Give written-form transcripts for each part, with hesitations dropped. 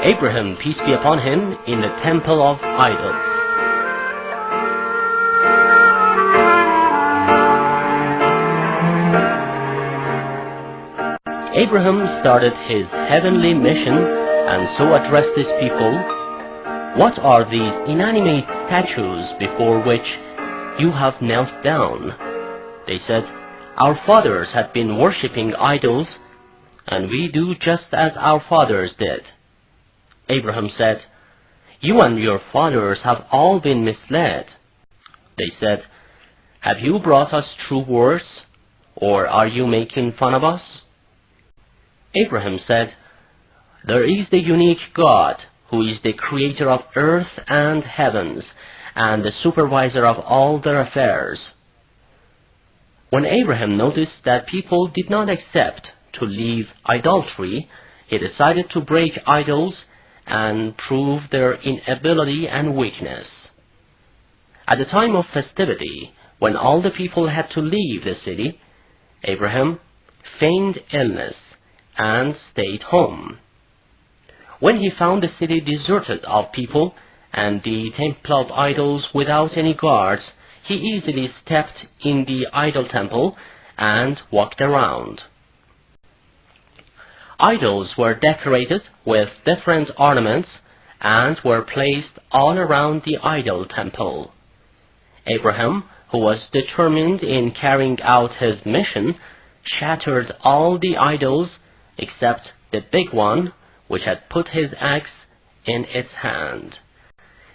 Ibrahim, peace be upon him, in the temple of idols. Ibrahim started his heavenly mission and so addressed his people, "What are these inanimate statues before which you have knelt down?" They said, "Our fathers had been worshipping idols, and we do just as our fathers did." Abraham said, "You and your fathers have all been misled." They said, "Have you brought us true words, or are you making fun of us?" Abraham said, "There is the unique God, who is the creator of earth and heavens, and the supervisor of all their affairs." When Abraham noticed that people did not accept to leave idolatry, he decided to break idols and prove their inability and weakness. At the time of festivity, when all the people had to leave the city, Abraham feigned illness and stayed home. When he found the city deserted of people and the temple of idols without any guards, he easily stepped in the idol temple and walked around. Idols were decorated with different ornaments and were placed all around the idol temple. Abraham, who was determined in carrying out his mission, shattered all the idols except the big one, which had put his axe in its hand.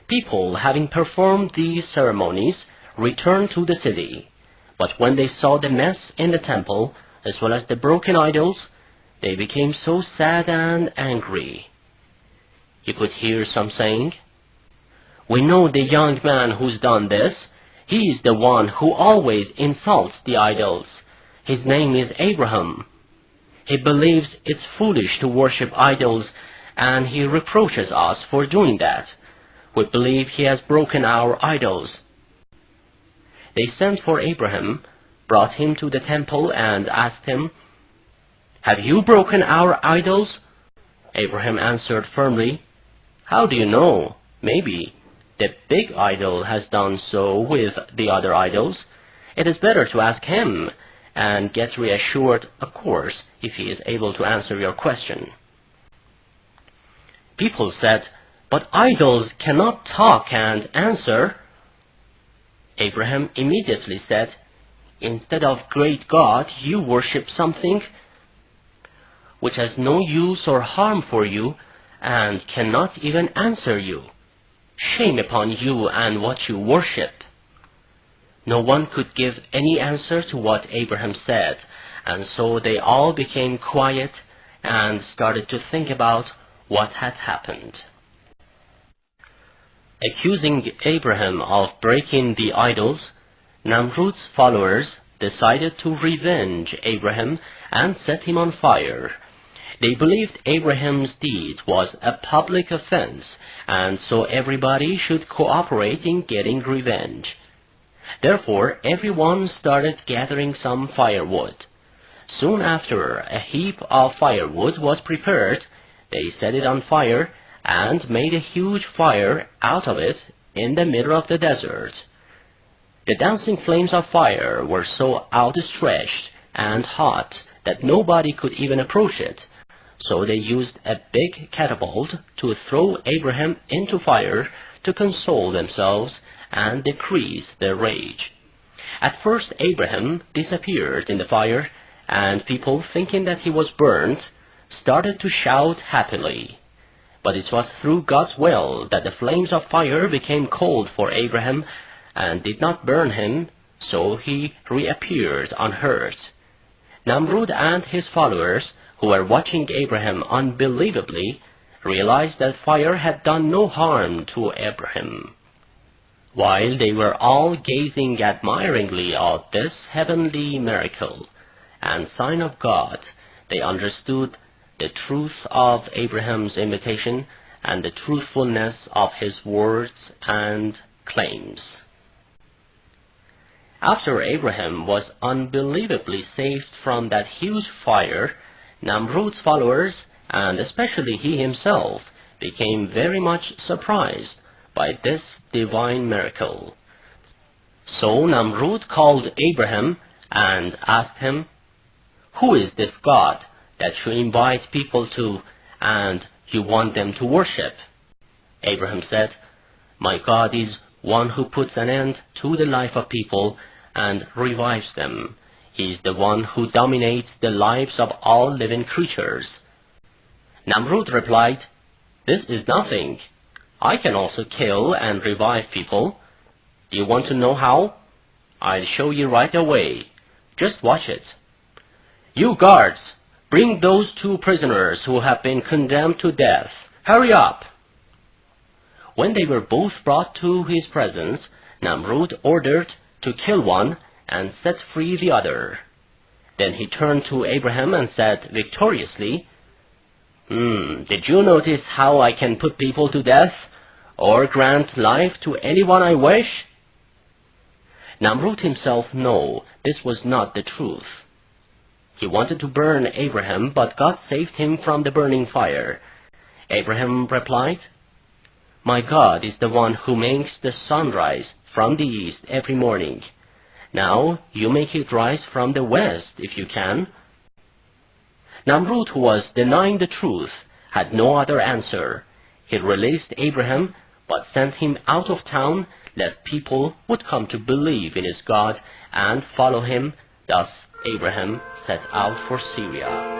People, having performed these ceremonies, returned to the city, but when they saw the mess in the temple, as well as the broken idols, they became so sad and angry. You could hear some saying, "We know the young man who's done this. He is the one who always insults the idols. His name is Abraham. He believes it's foolish to worship idols, and he reproaches us for doing that. We believe he has broken our idols." They sent for Abraham, brought him to the temple, and asked him, "Have you broken our idols?" Abraham answered firmly, "How do you know? Maybe the big idol has done so with the other idols. It is better to ask him and get reassured, of course, if he is able to answer your question." People said, "But idols cannot talk and answer." Abraham immediately said, "Instead of great God, you worship something which has no use or harm for you and cannot even answer you. Shame upon you and what you worship." No one could give any answer to what Abraham said, and so they all became quiet and started to think about what had happened. Accusing Abraham of breaking the idols, Namrud's followers decided to revenge Abraham and set him on fire. They believed Abraham's deed was a public offense, and so everybody should cooperate in getting revenge. Therefore, everyone started gathering some firewood. Soon after a heap of firewood was prepared, they set it on fire and made a huge fire out of it in the middle of the desert. The dancing flames of fire were so outstretched and hot that nobody could even approach it, so they used a big catapult to throw Abraham into fire to console themselves and decrease their rage. At first Abraham disappeared in the fire, and people, thinking that he was burnt, started to shout happily. But it was through God's will that the flames of fire became cold for Abraham and did not burn him, so he reappeared unhurt. Namrud and his followers, who were watching Abraham unbelievably, realized that fire had done no harm to Abraham. While they were all gazing admiringly at this heavenly miracle and sign of God, they understood the truth of Abraham's invitation and the truthfulness of his words and claims. After Abraham was unbelievably saved from that huge fire, Namrud's followers, and especially he himself, became very much surprised by this divine miracle. So Namrud called Abraham and asked him, "Who is this God that you invite people to and you want them to worship?" Abraham said, "My God is one who puts an end to the life of people and revives them. He is the one who dominates the lives of all living creatures." Namrud replied, "This is nothing. I can also kill and revive people. Do you want to know how? I'll show you right away. Just watch it. You guards, bring those 2 prisoners who have been condemned to death. Hurry up." When they were both brought to his presence, Namrud ordered to kill one and set free the other. Then he turned to Abraham and said victoriously, "Did you notice how I can put people to death or grant life to anyone I wish?" Namrud himself knew this was not the truth. He wanted to burn Abraham, but God saved him from the burning fire. Abraham replied, "My God is the one who makes the sun rise from the east every morning. Now you make it rise from the west if you can." Namrud, who was denying the truth, had no other answer. He released Abraham, but sent him out of town, lest people would come to believe in his God and follow him. Thus Abraham set out for Syria.